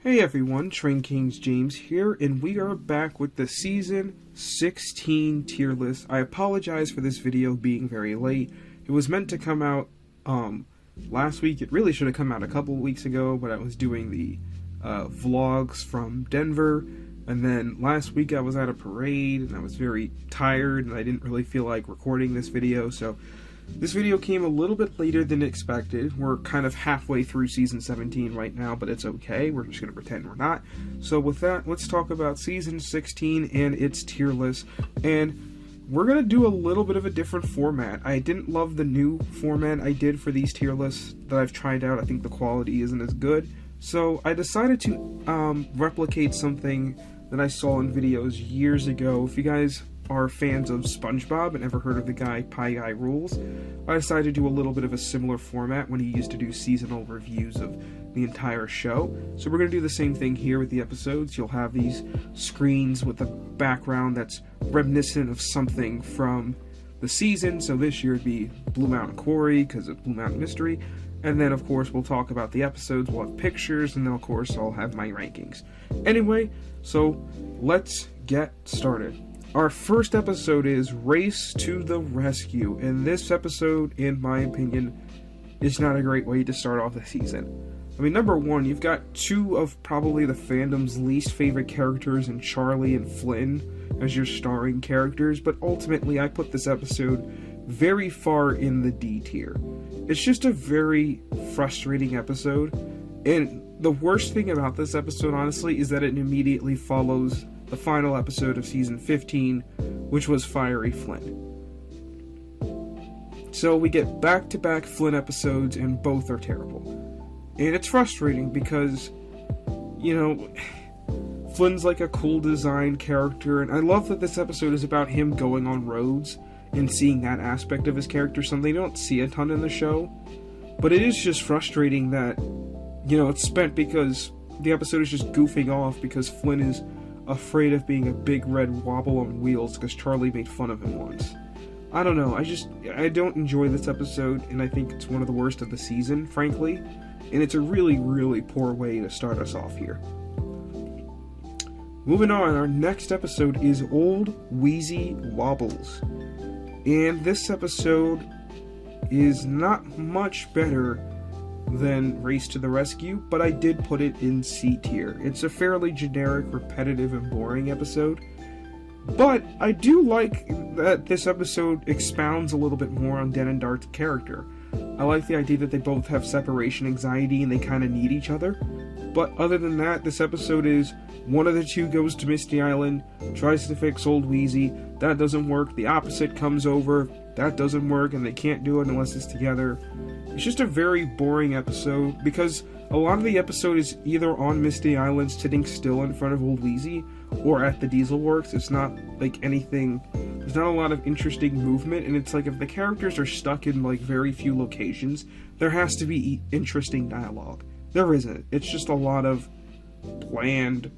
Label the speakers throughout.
Speaker 1: Hey everyone, Train Kings James here, and we are back with the Season 16 tier list. I apologize for this video being very late. It was meant to come out last week. It really should have come out a couple weeks ago, but I was doing the vlogs from Denver, and then last week I was at a parade, and I was very tired, and I didn't really feel like recording this video, so this video came a little bit later than expected. We're kind of halfway through Season 17 right now, but it's okay. We're just going to pretend we're not. So with that, let's talk about Season 16 and its tier list. And we're going to do a little bit of a different format. I didn't love the new format I did for these tier lists that I've tried out. I think the quality isn't as good. So I decided to replicate something that I saw in videos years ago. If you guys are fans of SpongeBob and ever heard of the guy Pie Guy Rules, I decided to do a little bit of a similar format when he used to do seasonal reviews of the entire show. So we're going to do the same thing here with the episodes. You'll have these screens with a background that's reminiscent of something from the season. So this year it'd be Blue Mountain Quarry because of Blue Mountain Mystery. And then, of course, we'll talk about the episodes, we'll have pictures, and then, of course, I'll have my rankings. Anyway, so let's get started. Our first episode is Race to the Rescue, and this episode, in my opinion, is not a great way to start off the season. I mean, number one, you've got two of probably the fandom's least favorite characters in Charlie and Flynn as your starring characters, but ultimately I put this episode very far in the D tier. It's just a very frustrating episode, and the worst thing about this episode, honestly, is that it immediately follows the final episode of Season 15, which was Fiery Flynn. So we get back-to-back Flynn episodes, and both are terrible. And it's frustrating because, you know, Flynn's like a cool design character, and I love that this episode is about him going on roads and seeing that aspect of his character, something you don't see a ton in the show. But it is just frustrating that, you know, it's spent because the episode is just goofing off because Flynn is afraid of being a big red wobble on wheels because Charlie made fun of him once. I don't know, I don't enjoy this episode, and I think it's one of the worst of the season, frankly, and it's a really, really poor way to start us off here. Moving on, our next episode is Old Wheezy Wobbles, and this episode is not much better than Race to the Rescue, but I did put it in C tier. It's a fairly generic, repetitive, and boring episode, but I do like that this episode expounds a little bit more on Den and Dart's character. I like the idea that they both have separation anxiety and they kind of need each other, but other than that, this episode is one of the two goes to Misty Island, tries to fix Old Wheezy, that doesn't work, the opposite comes over, that doesn't work, and they can't do it unless it's together. It's just a very boring episode, because a lot of the episode is either on Misty Island sitting still in front of Old Wheezy, or at the Diesel Works. It's not like anything, there's not a lot of interesting movement, and it's like if the characters are stuck in like very few locations, there has to be interesting dialogue. There isn't. It's just a lot of bland,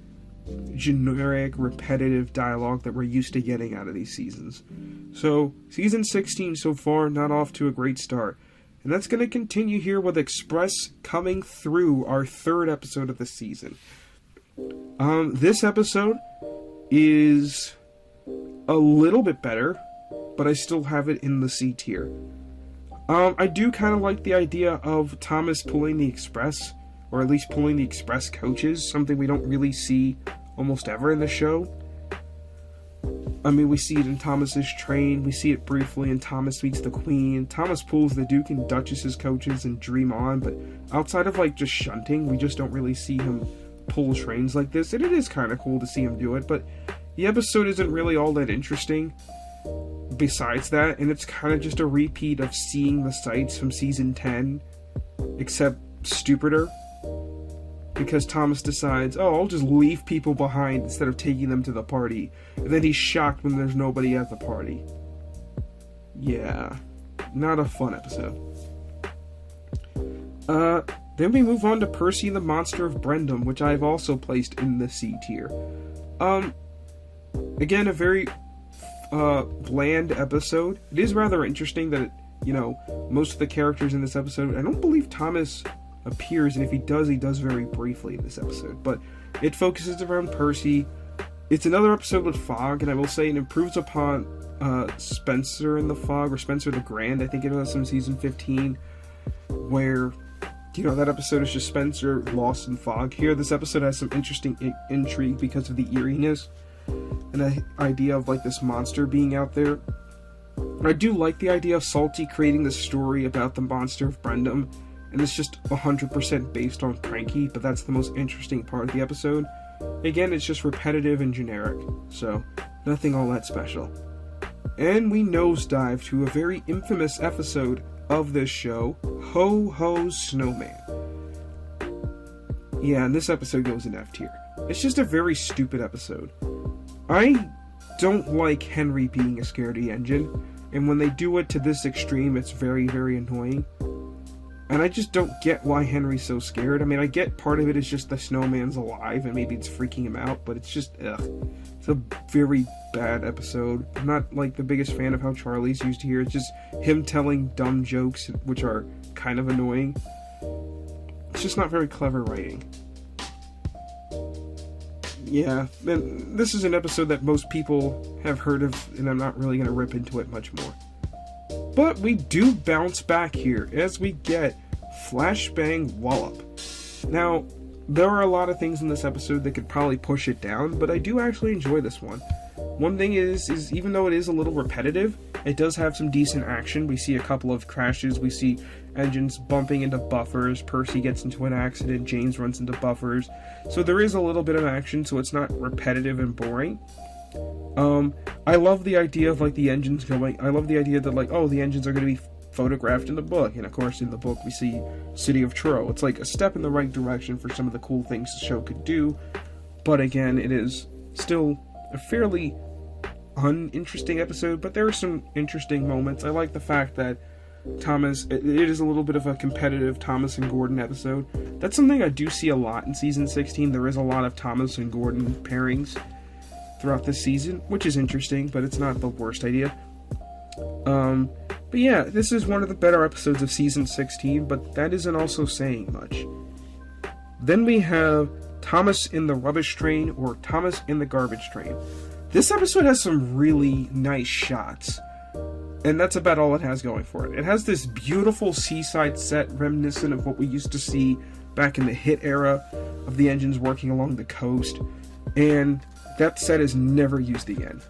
Speaker 1: generic, repetitive dialogue that we're used to getting out of these seasons. So, Season 16 so far, not off to a great start. And that's going to continue here with Express coming through, our third episode of the season. This episode is a little bit better, but I still have it in the C tier. I do kind of like the idea of Thomas pulling the Express, or at least pulling the Express coaches, something we don't really see almost ever in the show. I mean, we see it in Thomas's train, we see it briefly in Thomas Meets the Queen, Thomas pulls the Duke and Duchess's coaches in Dream On, but outside of like just shunting, we just don't really see him pull trains like this, and it is kind of cool to see him do it, but the episode isn't really all that interesting besides that, and it's kind of just a repeat of seeing the sights from Season 10, except stupider. Because Thomas decides, oh, I'll just leave people behind instead of taking them to the party. And then he's shocked when there's nobody at the party. Yeah, not a fun episode. Then we move on to Percy and the Monster of Brendam, which I've also placed in the C tier. Again, a very bland episode. It is rather interesting that, you know, most of the characters in this episode, I don't believe Thomas appears, and if he does very briefly in this episode. But it focuses around Percy. It's another episode with fog, and I will say it improves upon Spencer in the Fog, or Spencer the Grand, I think it was, from season 15, where, you know, that episode is just Spencer lost in fog. Here, this episode has some interesting intrigue because of the eeriness and the idea of, like, this monster being out there. I do like the idea of Salty creating this story about the monster of Brendam, and it's just 100% based on Cranky, but that's the most interesting part of the episode. Again, it's just repetitive and generic, so nothing all that special. And we nosedive to a very infamous episode of this show, Ho Ho Snowman. Yeah, and this episode goes in F tier. It's just a very stupid episode. I don't like Henry being a scaredy engine, and when they do it to this extreme, it's very, very annoying. And I just don't get why Henry's so scared. I mean, I get part of it is just the snowman's alive, and maybe it's freaking him out, but it's just, ugh. It's a very bad episode. I'm not, like, the biggest fan of how Charlie's used here. It's just him telling dumb jokes, which are kind of annoying. It's just not very clever writing. Yeah, and this is an episode that most people have heard of, and I'm not really going to rip into it much more. But we do bounce back here as we get Flashbang Wallop. Now, there are a lot of things in this episode that could probably push it down, but I do actually enjoy this one. One thing is even though it is a little repetitive, it does have some decent action. We see a couple of crashes, we see engines bumping into buffers, Percy gets into an accident, James runs into buffers. So there is a little bit of action, so it's not repetitive and boring. I love the idea of, like, the engines going. I love the idea that, like, oh, the engines are going to be photographed in the book, and of course in the book we see City of Truro. It's like a step in the right direction for some of the cool things the show could do, but again, it is still a fairly uninteresting episode, but there are some interesting moments. I like the fact that it is a little bit of a competitive Thomas and Gordon episode. That's something I do see a lot in season 16. There is a lot of Thomas and Gordon pairings throughout this season, which is interesting, but it's not the worst idea. But yeah, this is one of the better episodes of season 16, but that isn't also saying much. Then we have Thomas in the Rubbish Train, or Thomas in the Garbage Train. This episode has some really nice shots, and that's about all it has going for it. It has this beautiful seaside set reminiscent of what we used to see back in the hit era of the engines working along the coast, and that set is never used again.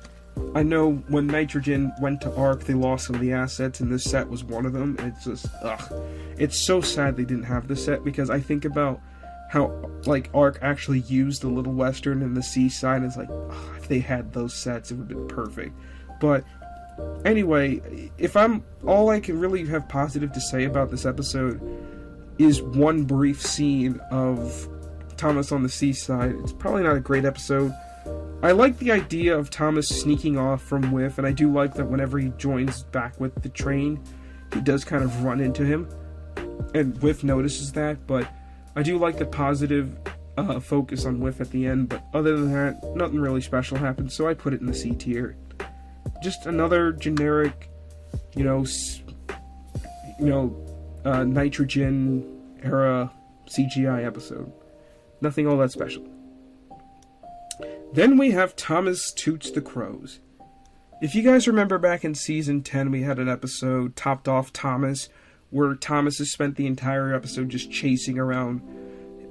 Speaker 1: I know when Nitrogen went to Ark, they lost some of the assets, and this set was one of them, and it's just, ugh. It's so sad they didn't have this set, because I think about how, like, Ark actually used the Little Western and the Seaside, and it's like, ugh, if they had those sets, it would have been perfect. But, anyway, all I can really have positive to say about this episode is one brief scene of Thomas on the seaside. It's probably not a great episode. I like the idea of Thomas sneaking off from Whiff, and I do like that whenever he joins back with the train, he does kind of run into him, and Whiff notices that, but I do like the positive focus on Whiff at the end, but other than that, nothing really special happens, so I put it in the C tier. Just another generic, Nitrogen era CGI episode. Nothing all that special. Then we have Thomas Toots the Crows. If you guys remember back in season 10, we had an episode, Topped Off Thomas, where Thomas has spent the entire episode just chasing around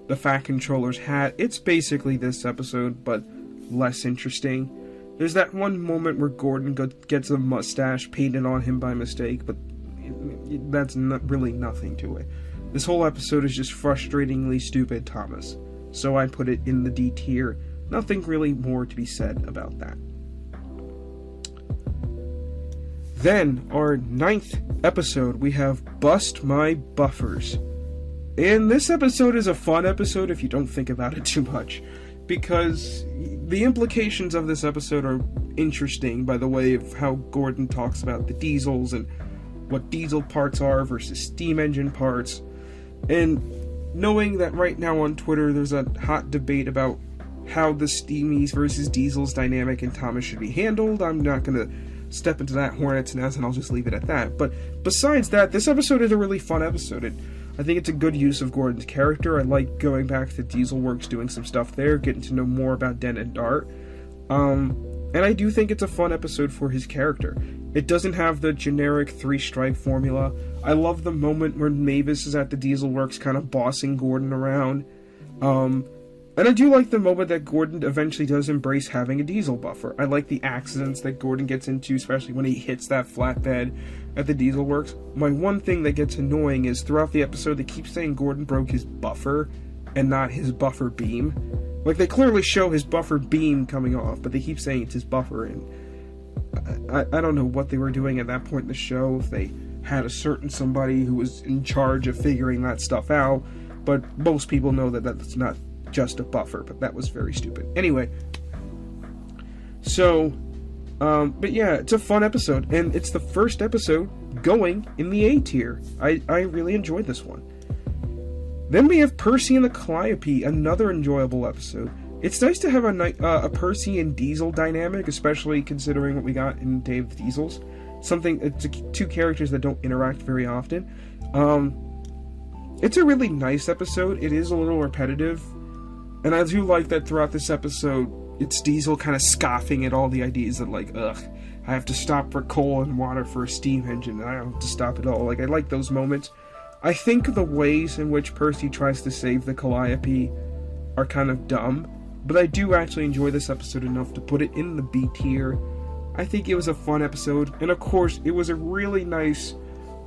Speaker 1: the Fat Controller's hat. It's basically this episode, but less interesting. There's that one moment where Gordon gets a mustache painted on him by mistake, but that's really nothing to it. This whole episode is just frustratingly stupid Thomas, so I put it in the D tier. Nothing really more to be said about that. Then, our 9th episode, we have Bust My Buffers. And this episode is a fun episode if you don't think about it too much, because the implications of this episode are interesting by the way of how Gordon talks about the diesels and what diesel parts are versus steam engine parts. And knowing that right now on Twitter there's a hot debate about how the steamies versus diesels dynamic in Thomas should be handled, I'm not going to step into that hornet's nest, and I'll just leave it at that. But besides that, this episode is a really fun episode. I think it's a good use of Gordon's character. I like going back to Diesel Works, doing some stuff there, getting to know more about Den and Dart. And I do think it's a fun episode for his character. It doesn't have the generic 3-strike formula. I love the moment where Mavis is at the Diesel Works kind of bossing Gordon around. And I do like the moment that Gordon eventually does embrace having a diesel buffer. I like the accidents that Gordon gets into, especially when he hits that flatbed at the Diesel Works. My one thing that gets annoying is throughout the episode they keep saying Gordon broke his buffer and not his buffer beam. Like, they clearly show his buffer beam coming off, but they keep saying it's his buffer, and I don't know what they were doing at that point in the show, if they had a certain somebody who was in charge of figuring that stuff out, but most people know that that's not just a buffer, but that was very stupid. Anyway, so, but yeah, it's a fun episode, and it's the first episode going in the A tier. I really enjoyed this one. Then we have Percy and the Calliope, another enjoyable episode. It's nice to have a Percy and Diesel dynamic, especially considering what we got in Day of the Diesels. It's two characters that don't interact very often. It's a really nice episode. It is a little repetitive, and I do like that throughout this episode, it's Diesel kind of scoffing at all the ideas that, like, ugh, I have to stop for coal and water for a steam engine, and I don't have to stop at all. Like, I like those moments. I think the ways in which Percy tries to save the Calliope are kind of dumb, but I do actually enjoy this episode enough to put it in the B tier. I think it was a fun episode, and of course, it was a really nice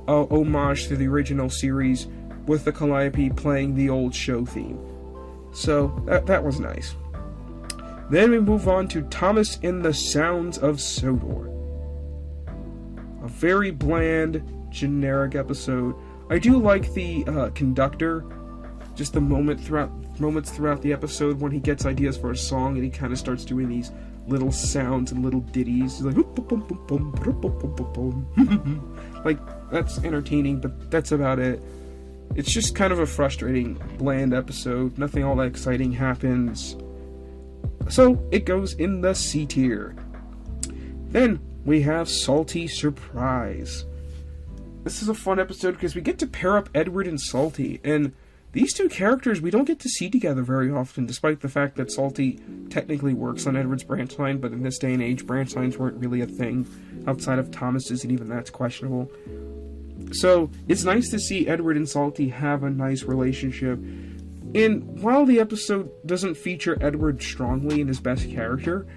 Speaker 1: homage to the original series with the Calliope playing the old show theme. So, that was nice. Then we move on to Thomas and the Sounds of Sodor. A very bland, generic episode. I do like the conductor, just the moments throughout the episode when he gets ideas for a song and he kind of starts doing these little sounds and little ditties. He's like, like, that's entertaining, but that's about it. It's just kind of a frustrating, bland episode. Nothing all that exciting happens. So, it goes in the C tier. Then, we have Salty Surprise. This is a fun episode because we get to pair up Edward and Salty, and these two characters we don't get to see together very often, despite the fact that Salty technically works on Edward's branch line, but in this day and age, branch lines weren't really a thing outside of Thomas's, and even that's questionable. So, it's nice to see Edward and Salty have a nice relationship, and while the episode doesn't feature Edward strongly in his best character,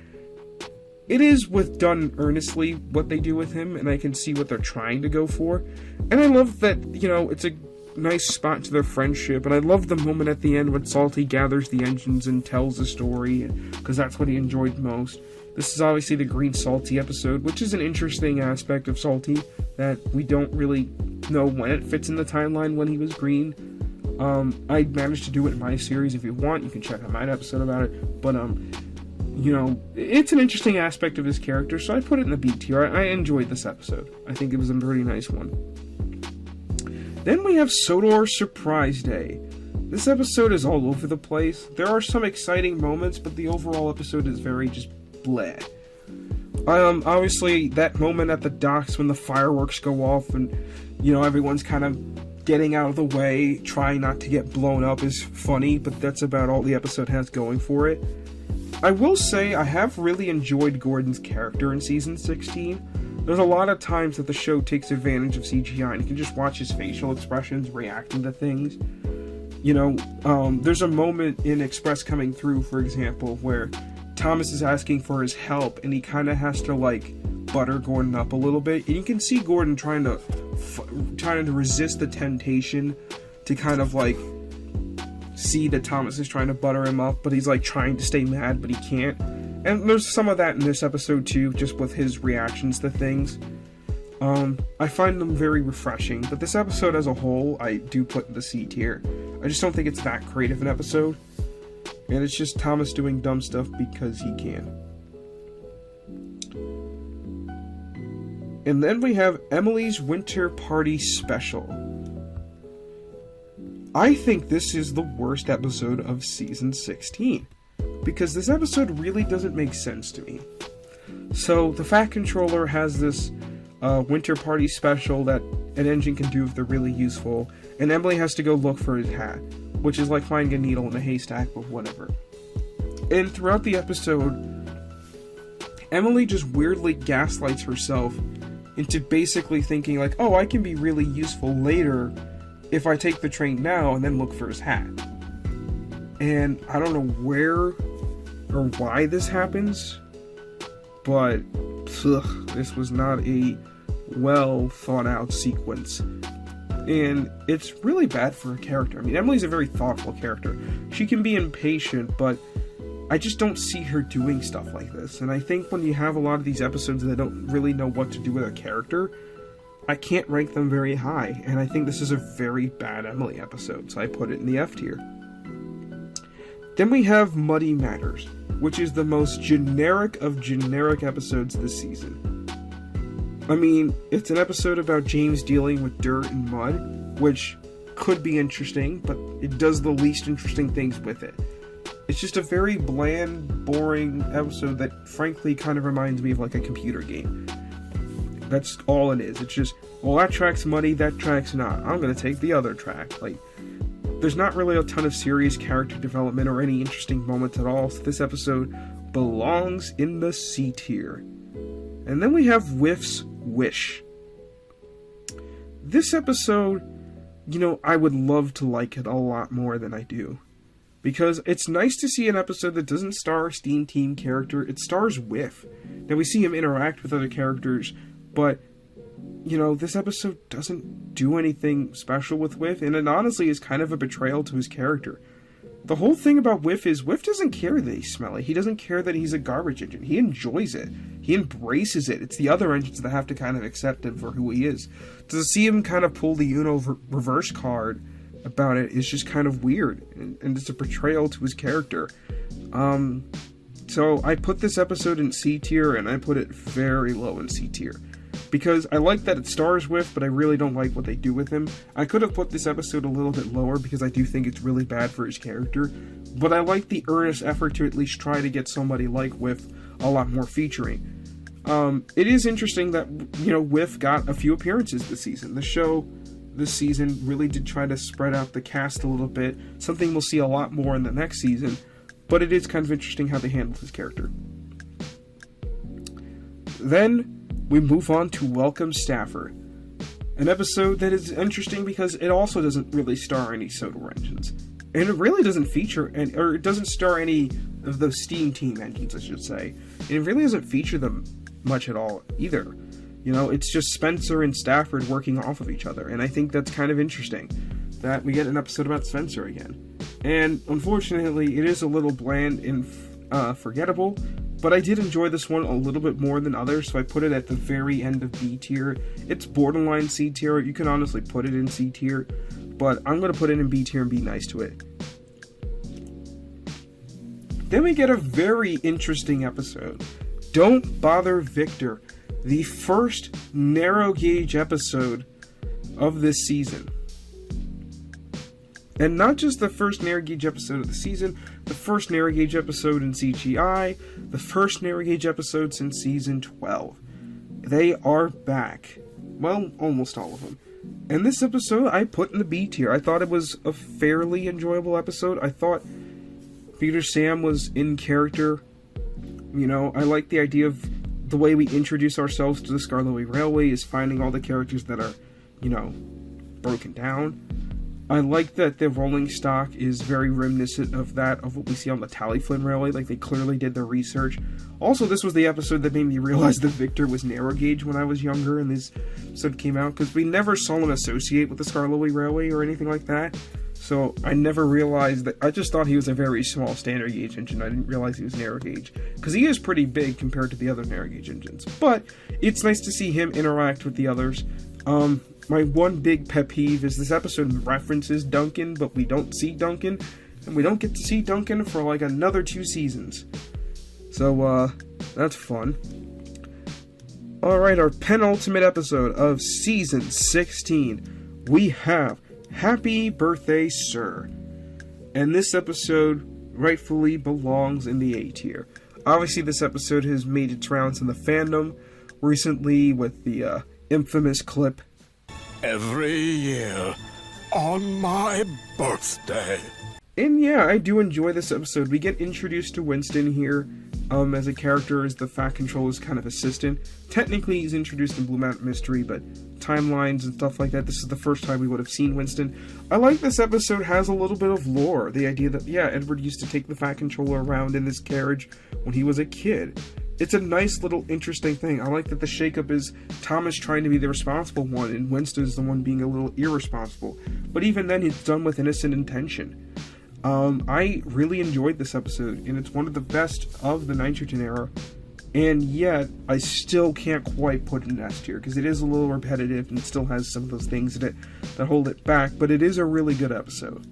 Speaker 1: it is done earnestly what they do with him, and I can see what they're trying to go for. And I love that, it's a nice spot to their friendship, and I love the moment at the end when Salty gathers the engines and tells the story, because that's what he enjoyed most. This is obviously the Green Salty episode, which is an interesting aspect of Salty, that we don't really know when it fits in the timeline when he was green. I managed to do it in my series. If you want, you can check out my episode about it, but, it's an interesting aspect of his character, so I put it in the B tier. I enjoyed this episode. I think it was a pretty nice one. Then we have Sodor Surprise Day. This episode is all over the place. There are some exciting moments, but the overall episode is very just bleh. Obviously, that moment at the docks when the fireworks go off and, everyone's kind of getting out of the way, trying not to get blown up is funny, but that's about all the episode has going for it. I will say I have really enjoyed Gordon's character in Season 16. There's a lot of times that the show takes advantage of CGI, and you can just watch his facial expressions reacting to things. There's a moment in Express Coming Through, for example, where Thomas is asking for his help, and he kind of has to, butter Gordon up a little bit. And you can see Gordon trying to resist the temptation to kind of, see that Thomas is trying to butter him up, but he's trying to stay mad, but he can't. And there's some of that in this episode too, just with his reactions to things. I find them very refreshing, but this episode as a whole, I do put in the C tier. I just don't think it's that creative an episode, and it's just Thomas doing dumb stuff because he can. And then we have Emily's Winter Party Special. I think this is the worst episode of Season 16, because this episode really doesn't make sense to me. So, the Fat Controller has this Winter Party Special that an engine can do if they're really useful, and Emily has to go look for his hat, which is like finding a needle in a haystack, but whatever. And throughout the episode, Emily just weirdly gaslights herself into basically thinking like, oh, I can be really useful later if I take the train now and then look for his hat. And I don't know where or why this happens, but this was not a well thought out sequence. And it's really bad for her character. I mean, Emily's a very thoughtful character. She can be impatient, but I just don't see her doing stuff like this. And I think when you have a lot of these episodes that don't really know what to do with a character, I can't rank them very high. And I think this is a very bad Emily episode, so I put it in the F tier. Then we have Muddy Matters, which is the most generic of generic episodes this season. I mean, it's an episode about James dealing with dirt and mud, which could be interesting, but it does the least interesting things with it. It's just a very bland, boring episode that frankly kind of reminds me of like a computer game. That's all it is. It's just, well, that track's muddy, that track's not. I'm gonna take the other track. Like, there's not really a ton of serious character development or any interesting moments at all, so this episode belongs in the C tier. And then we have Whiff's Wish. This episode, you know, I would love to like it a lot more than I do. Because it's nice to see an episode that doesn't star a Steam Team character, it stars Whiff. Now we see him interact with other characters, but, you know, this episode doesn't do anything special with Whiff, and it honestly is kind of a betrayal to his character. The whole thing about Whiff is, Whiff doesn't care that he's smelly. He doesn't care that he's a garbage engine. He enjoys it. He embraces it. It's the other engines that have to kind of accept him for who he is. To see him kind of pull the Uno reverse card about it is just kind of weird. And it's a betrayal to his character. So I put this episode in C tier, and I put it very low in C tier. Because I like that it stars Whiff, but I really don't like what they do with him. I could have put this episode a little bit lower because I do think it's really bad for his character. But I like the earnest effort to at least try to get somebody like Whiff a lot more featuring. It is interesting that, you know, Whiff got a few appearances this season. The show this season really did try to spread out the cast a little bit. Something we'll see a lot more in the next season. But it is kind of interesting how they handle his character. Then we move on to Welcome Stafford, an episode that is interesting because it also doesn't really star any Soda engines, and it really doesn't feature, or it doesn't star any of the Steam Team engines, I should say, and it really doesn't feature them much at all either. You know, it's just Spencer and Stafford working off of each other, and I think that's kind of interesting, that we get an episode about Spencer again. And unfortunately, it is a little bland and forgettable, but I did enjoy this one a little bit more than others, so I put it at the very end of B tier. It's borderline C tier. You can honestly put it in C tier, but I'm going to put it in B tier and be nice to it. Then we get a very interesting episode. Don't Bother Victor, the first narrow gauge episode of this season. And not just the first narrow gauge episode of the season, the first narrow gauge episode in CGI, the first narrow gauge episode since season 12. They are back. Well, almost all of them. And this episode I put in the B tier. I thought it was a fairly enjoyable episode. I thought Peter Sam was in character. You know, I like the idea of the way we introduce ourselves to the Skarloey Railway is finding all the characters that are, you know, broken down. I like that the rolling stock is very reminiscent of that of what we see on the Tallyflin Railway, like they clearly did their research. Also, this was the episode that made me realize that Victor was narrow gauge when I was younger and this episode came out, because we never saw him associate with the Skarloey Railway or anything like that. So I never realized that. I just thought he was a very small standard gauge engine. I didn't realize he was narrow gauge, because he is pretty big compared to the other narrow gauge engines. But it's nice to see him interact with the others. My one big pet peeve is this episode references Duncan, but we don't see Duncan, and we don't get to see Duncan for like another 2 seasons. So, that's fun. Alright, our penultimate episode of Season 16, we have Happy Birthday, Sir. And this episode rightfully belongs in the A tier. Obviously, this episode has made its rounds in the fandom recently with the infamous clip
Speaker 2: every year on my birthday.
Speaker 1: And yeah, I do enjoy this episode. We get introduced to Winston here as a character, as the Fat Controller's kind of assistant. Technically, he's introduced in Blue Mountain Mystery, but timelines and stuff like that, this is the first time we would have seen Winston. I like this episode has a little bit of lore. The idea that, yeah, Edward used to take the Fat Controller around in this carriage when he was a kid. It's a nice little interesting thing. I like that the shakeup is Thomas trying to be the responsible one, and Winston's the one being a little irresponsible. But even then, it's done with innocent intention. I really enjoyed this episode, and it's one of the best of the Nitrogen era, and yet I still can't quite put it in S tier, because it is a little repetitive and still has some of those things in it that hold it back, but it is a really good episode.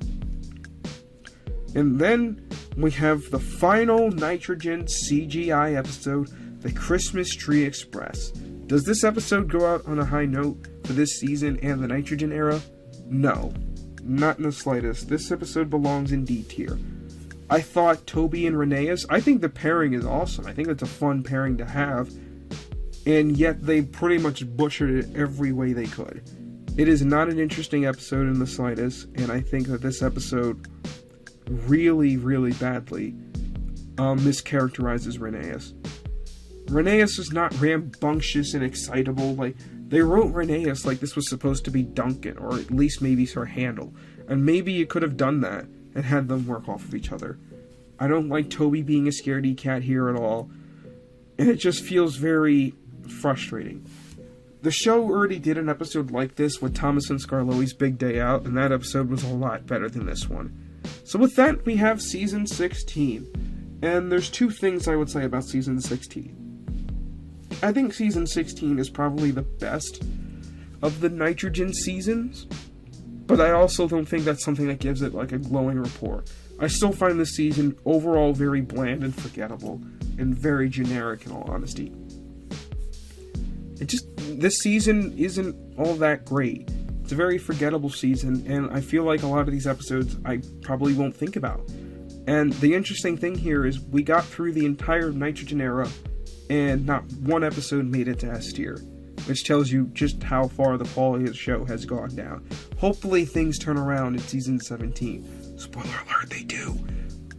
Speaker 1: And then we have the final Nitrogen CGI episode, The Christmas Tree Express. Does this episode go out on a high note for this season and the Nitrogen era? No. Not in the slightest. This episode belongs in D tier. I thought Toby and Rheneas, I think the pairing is awesome. I think it's a fun pairing to have. And yet they pretty much butchered it every way they could. It is not an interesting episode in the slightest, and I think that this episode really, really badly mischaracterizes Rheneas. Rheneas is not rambunctious and excitable. Like, they wrote Rheneas like this was supposed to be Duncan, or at least maybe Sir Handel. And maybe you could have done that and had them work off of each other. I don't like Toby being a scaredy cat here at all. And it just feels very frustrating. The show already did an episode like this with Thomas and Skarloey's Big Day Out, and that episode was a lot better than this one. So with that, we have Season 16. And there's two things I would say about Season 16. I think Season 16 is probably the best of the Nitrogen seasons, but I also don't think that's something that gives it like a glowing report. I still find this season overall very bland and forgettable, and very generic in all honesty. This season isn't all that great. It's a very forgettable season, and I feel like a lot of these episodes I probably won't think about. And the interesting thing here is we got through the entire Nitrogen era, and not one episode made it to S tier, which tells you just how far the quality of the show has gone down. Hopefully things turn around in Season 17. Spoiler alert, they do.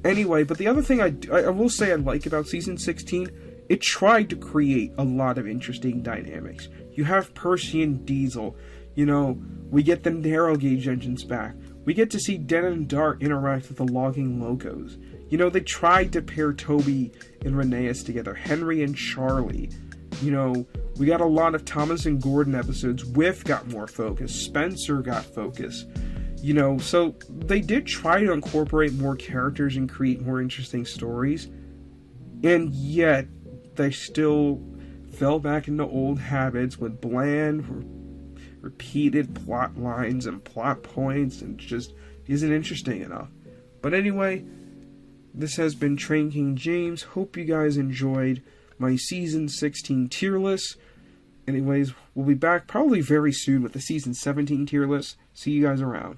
Speaker 1: Anyway, but the other thing I will say I like about Season 16, it tried to create a lot of interesting dynamics. You have Percy and Diesel, we get the narrow gauge engines back. We get to see Den and Dart interact with the logging locos. They tried to pair Toby and Rheneas together, Henry and Charlie. We got a lot of Thomas and Gordon episodes. Whiff got more focus. Spencer got focus. So they did try to incorporate more characters and create more interesting stories. And yet, they still fell back into old habits with bland, repeated plot lines and plot points, and just isn't interesting enough. But anyway, this has been Train King James. Hope you guys enjoyed my Season 16 tier list. Anyways, we'll be back probably very soon with the Season 17 tier list. See you guys around.